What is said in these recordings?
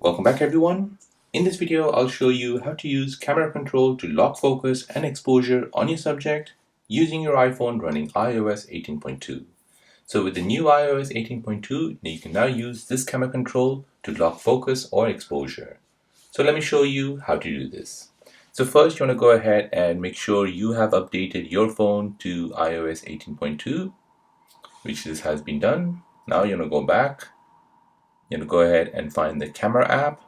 Welcome back everyone. In this video, I'll show you how to use camera control to lock focus and exposure on your subject using your iPhone running iOS 18.2. So with the new iOS 18.2, you can now use this camera control to lock focus or exposure. So let me show you how to do this. So first you want to go ahead and make sure you have updated your phone to iOS 18.2, which this has been done. Now you want to go back. You want to go ahead and find the camera app.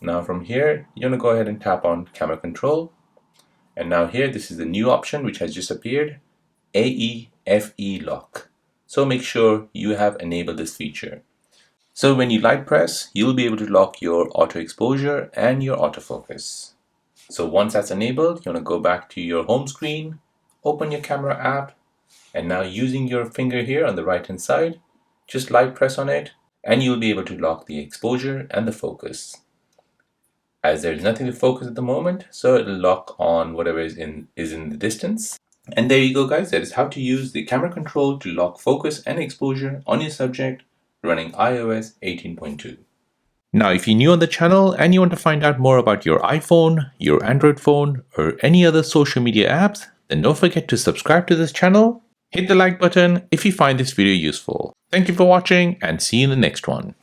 Now from here, you want to go ahead and tap on camera control. And now here, this is the new option which has just appeared, AEFE lock. So make sure you have enabled this feature. So when you light press, you'll be able to lock your auto exposure and your autofocus. So once that's enabled, you want to go back to your home screen, open your camera app, and now using your finger here on the right hand side, just light press on it, and you'll be able to lock the exposure and the focus. As there's nothing to focus at the moment, so it'll lock on whatever is in the distance. And there you go guys, that is how to use the camera control to lock focus and exposure on your subject running iOS 18.2. Now if you're new on the channel and you want to find out more about your iPhone, your Android phone, or any other social media apps, then don't forget to subscribe to this channel. Hit the like button if you find this video useful. Thank you for watching and see you in the next one.